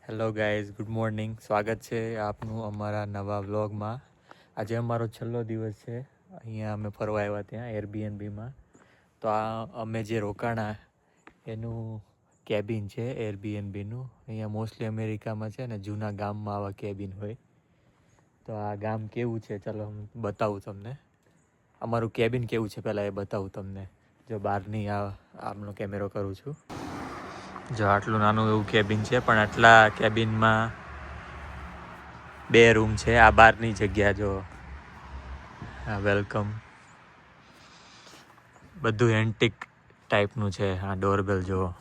Hello guys, good morning. સ્વાગત છે આપનું અમારા નવા વ્લોગમાં. આજે અમારો છેલ્લો દિવસ છે. અહીંયા અમે ફરવા આવ્યા ત્યાં એરબીએનબીમાં. તો આ અમે જે રોકાણા એનું કેબિન છે એરબીએનબીનું. અહીંયા મોસ્ટલી અમેરિકામાં છે ને જૂના ગામમાં આવા કેબિન હોય. તો આ ગામ કેવું છે ચાલો હું બતાવું તમને. અમારું કેબિન કેવું છે પહેલાં એ બતાવું તમને. જો બહારની આમનો કેમેરો કરું છું. જો આટલું નાનું એવું કેબિન છે, પણ આટલા કેબિનમાં 2 રૂમ છે. આ બહારની જગ્યા જો, હા વેલકમ. બધું એન્ટિક ટાઈપનું છે. આ ડોરબેલ જુઓ.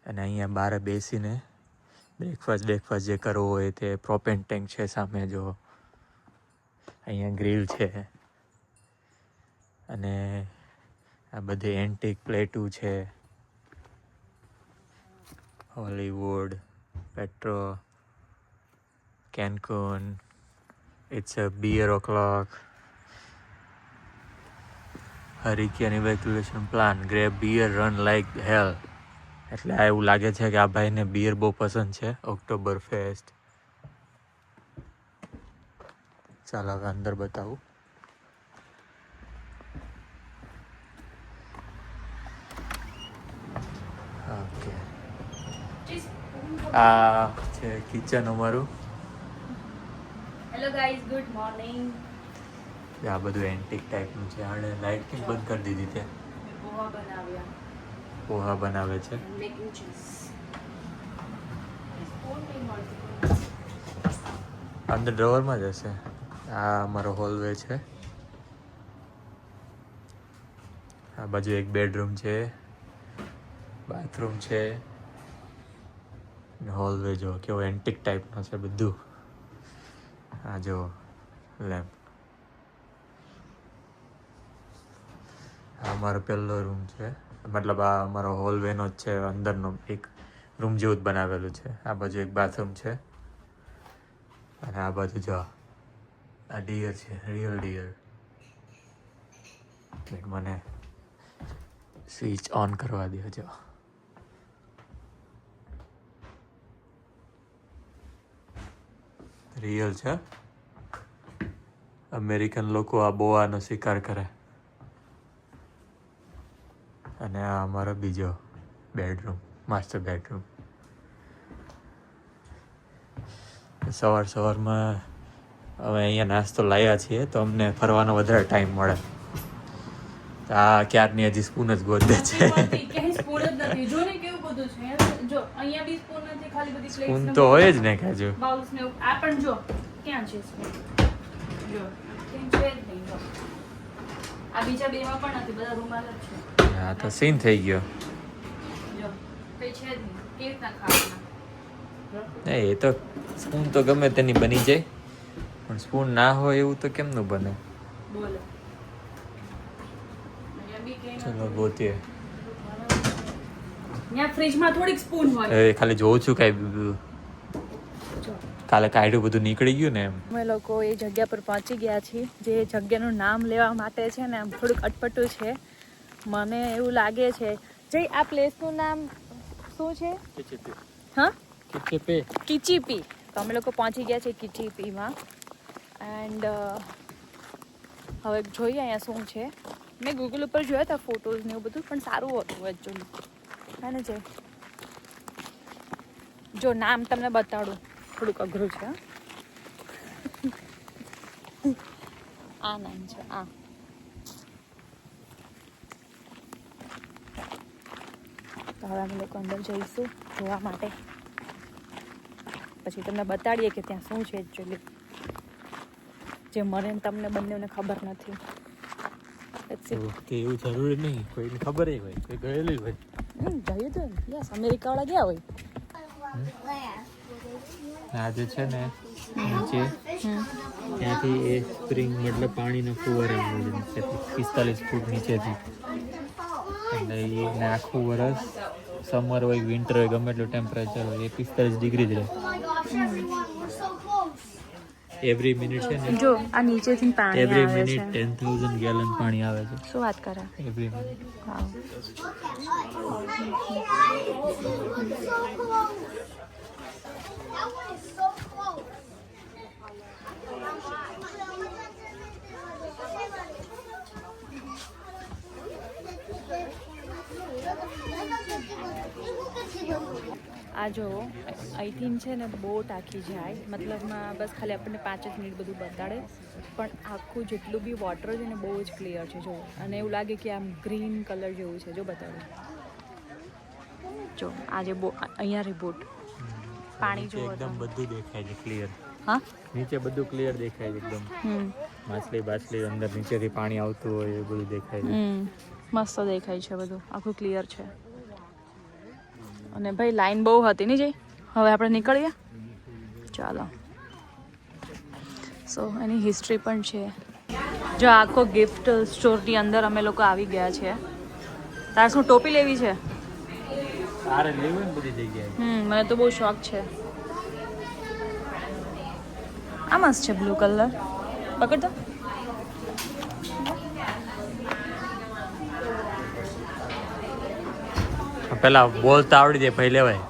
અને અહીંયા બહાર બેસીને બ્રેકફાસ્ટ જે કરવો હોય તે પ્રોપેન ટેન્ક છે સામે જો. અહીંયા ગ્રીલ છે અને આ બધી એન્ટિક પ્લેટું છે. હોલીવુડ, પેટ્રો, Cancun, it's a beer o'clock, hurricane evacuation plan, grab beer, run like hell. એટલે આ એવું લાગે છે કે આ ભાઈને બિયર બહુ પસંદ છે. Oktoberfest. ચાલો હવે અંદર બતાવું. ઓકે, આ છે કિચન અમારું. Hello guys, good morning. આ બધું એન્ટિક ટાઈપનું છે. આણે લાઇટ કેમ બંધ કરી દીધી તે? પોહા બનાવ્યા. પોહા બનાવે છે. Making cheese. અંદર ડ્રોવરમાં જ હશે. આ અમારો હોલવે છે. આ બાજુ એક બેડરૂમ છે, બાથરૂમ છે. હોલવે જો કેવો એન્ટિક ટાઈપનો છે બધું. આ જો લેમ્પ. આ અમારો પહેલો રૂમ છે, મતલબ આ અમારો હોલવેનો જ છે. અંદરનો એક રૂમ જેવું જ બનાવેલું છે. આ બાજુ એક બાથરૂમ છે અને આ બાજુ જો આ ડિયર છે, રિયલ ડિયર. મને સ્વિચ ઓન કરવા દો. જો રિયલ છે. અમેરિકન લોકો આ બોઆનો શિકાર કરે. અને આ અમારો બીજો બેડરૂમ, માસ્ટર બેડરૂમ. સવારમાં હવે અહીંયા નાસ્તો લાવ્યા છીએ તો અમને ફરવાનો વધારે ટાઈમ મળે. આ ક્યારની હજી સ્પૂન જ ગોતે છે. સ્પૂન જ નથી. જો ને કેવું બધું છે. જો અહીંયા બી સ્પૂન નથી, ખાલી બધી પ્લેટ્સ. સ્પૂન તો હોય જ ને કાજુ. બાઉલ્સ ને આ પણ જો ક્યાં છે સ્પૂન? જો કેમ છે જ નહીં. જો આ બીજા બેમાં પણ નથી, બધા રૂમાલ જ છે. હા તો સીન થઈ ગયો. જો કઈ છે જ નહીં. કેવી રીતના ખાવાના? એ તો સ્પૂન તો ગમે તેની બની જાય, પણ સ્પૂન ના હોય એવું તો કેમનું બને? બોલો. ચલો ગોતીએ. ત્યાં ફ્રીજમાં થોડીક સ્પૂન હોય. ખાલી જોઉં છું કાંઈ કાલે કાઢ્યું બધું નીકળી ગયું ને એમ. અમે લોકો એ જગ્યા પર પહોંચી ગયા છીએ. જે જગ્યાનું નામ લેવા માટે છે ને આમ થોડુંક અટપટું છે. મને એવું લાગે છે જે આ પ્લેસનું નામ શું છે? હા, કિચીપી. તો અમે લોકો પહોંચી ગયા છીએ કિચીપીમાં. એન્ડ હવે જોઈએ અહીંયા શું છે. મેં ગૂગલ ઉપર જોયા હતા ફોટોઝ ને એવું બધું, પણ સારું હતું એકચ્યુઅલી. હે ને જે જો નામ તમને બતાડું, થોડુંક અઘરું છે. આ નામ છે આ. તો હવે અમે લોકો અંદર જઈશું જોવા માટે. પછી તમને બતાડીએ કે ત્યાં શું છે એકચ્યુઅલી, જે મને તમને બંનેને ખબર નથી. એવું જરૂરી નહીં, કોઈને ખબર હોય, કોઈ ગયેલું હોય. જઈએ તો યસ, અમેરિકાવાળા ગયા હોય. આ જે છે ને નીચે ત્યાંથી એ સ્પ્રિંગ મતલબ પાણીનો ફુવારા આવે છે નીચેથી 45 ફૂટ નીચેથી. એટલે એને આખું વરસ સમર હોય, વિન્ટર હોય, ગમે એટલું ટેમ્પરેચર હોય, એ 45 ડિગ્રી જ રહે. એવરી મિનિટ છે ને, જો આ નીચેથી પાણી આવે છે. એવરી મિનિટ 10,000 ગેલન પાણી આવે છે. શું વાત કરે? Every minute. Wow. Look so close. That one is so close. આ જો અહીંથી છે ને બોટ આખી જાય, મતલબમાં બસ ખાલી આપણને 5 જ મિનિટ બધું બતાડે, પણ આખું જેટલું બી વોટર છે ને બહુ જ ક્લિયર છે જો, અને એવું લાગે કે આમ ગ્રીન કલર જેવું છે. જો બતાડું, જો આ જે અહીંયા રી બોટ, પાણી જો એકદમ બધું દેખાય છે ક્લિયર. હા, નીચે બધું ક્લિયર દેખાય છે એકદમ. માછલી અંદર નીચેથી પાણી આવતું હોય એ બધું દેખાય છે. મસ્ત દેખાય છે બધું, આખું ક્લિયર છે. અને ભાઈ લાઈન બહુ હતી નહીં જઈ, હવે આપણે નીકળીએ ચાલો. સો એની હિસ્ટ્રી પણ છે. જો આખો ગિફ્ટ સ્ટોરની અંદર અમે લોકો આવી ગયા છે. તારે શું ટોપી લેવી છે? તારે લેવું ને બધી જગ્યાએ. મને તો બહુ શોખ છે. આ મસ્ત છે બ્લુ કલર, પકડ તો. પેલા બોલતા આવડી દે પછી લેવાય.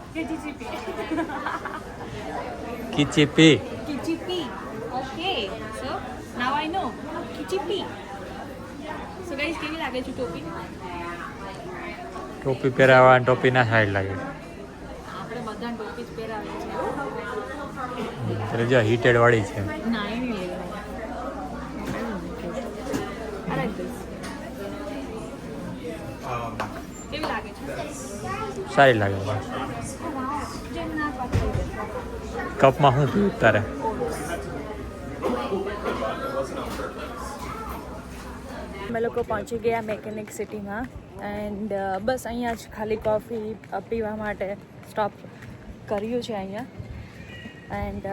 કિચીપી. Kichipi. Okay. So now I know. Kichipi. So guys, કેવી લાગે છે ટોપી? ટોપી પહેરાવા ટોપી ના સાઈડ લાગે. આપણે બધા ટોપી જ પહેરાવીએ છીએ. એટલે જો હીટેડ વાળી છે. ના એ નહીં લેવાય. I like this. કેવી લાગે છે? સારી લાગે. જેમ ના પાછળ છે. કપમાં શું પીવું તારે? અમે લોકો પહોંચી ગયા મેકેનિક સિટીમાં, એન્ડ બસ અહીંયા જ ખાલી કોફી પીવા માટે સ્ટોપ કર્યું છે અહીંયા. એન્ડ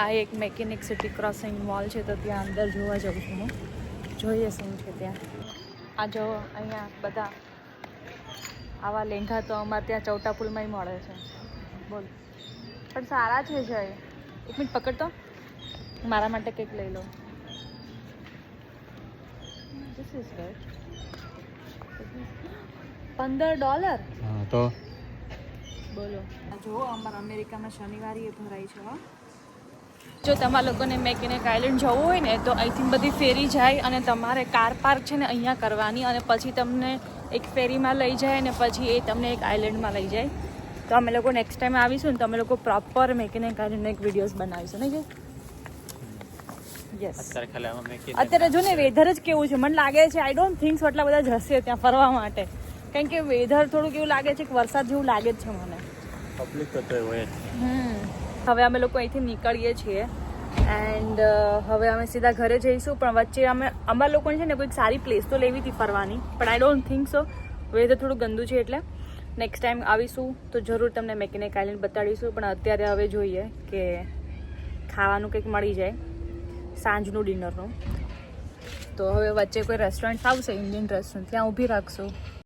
આ એક મેકેનિક સિટી ક્રોસિંગ મોલ છે, તો ત્યાં અંદર જોવા જઉં છું હું. જોઈએ શું છે ત્યાં. આ જો અહીંયા બધા આવા લેંઘા તો અમારે ત્યાં ચૌટાપુલમાંય મળે છે. બોલ, પણ સારા છે જય. એક મિનિટ પકડતો, મારા માટે કંઈક લઈ લો. This is good. $15. હા તો બોલો, જો અમારા અમેરિકામાં શનિવારે એ ભરાય છે. જો તમારા લોકોને મેકેનિક આઇલેન્ડ જવું હોય ને તો અહીંથી બધી ફેરી જાય, અને તમારે કાર પાર્ક છે ને અહીંયા કરવાની, અને પછી તમને એક ફેરીમાં લઈ જાય, અને પછી એ તમને એક આઇલેન્ડમાં લઈ જાય. તો અમે લોકો નેક્સ્ટ ટાઈમ આવીશું ને તો અમે લોકો પ્રોપર મેકેનિક આઇલેન્ડનો એક વિડીયોઝ બનાવીશું ને. યસ, અત્યારે જો ને વેધર જ કેવું છે, મને લાગે છે આઈ ડોન્ટ થિંક એટલા બધા જશે ત્યાં ફરવા માટે, કારણ કે વેધર થોડુંક એવું લાગે છે કે વરસાદ જેવું લાગે જ છે મને. પબ્લિક તો હોય જ. હવે અમે લોકો અહીંથી નીકળીએ છીએ, એન્ડ હવે અમે સીધા ઘરે જઈશું. પણ વચ્ચે અમારા લોકોને છે ને કોઈક સારી પ્લેસ તો લેવી હતી ફરવાની, પણ I don't think so. Weather થોડું ગંદુ છે, એટલે નેક્સ્ટ ટાઈમ આવીશું તો જરૂર તમને મેકેનિક આઇલેન્ડ બતાડીશું. પણ અત્યારે હવે જોઈએ કે ખાવાનું કંઈક મળી જાય સાંજનું ડિનરનું. તો હવે વચ્ચે કોઈ રેસ્ટોરન્ટ આવશે, ઇન્ડિયન રેસ્ટોરન્ટ, ત્યાં ઊભી રાખશું.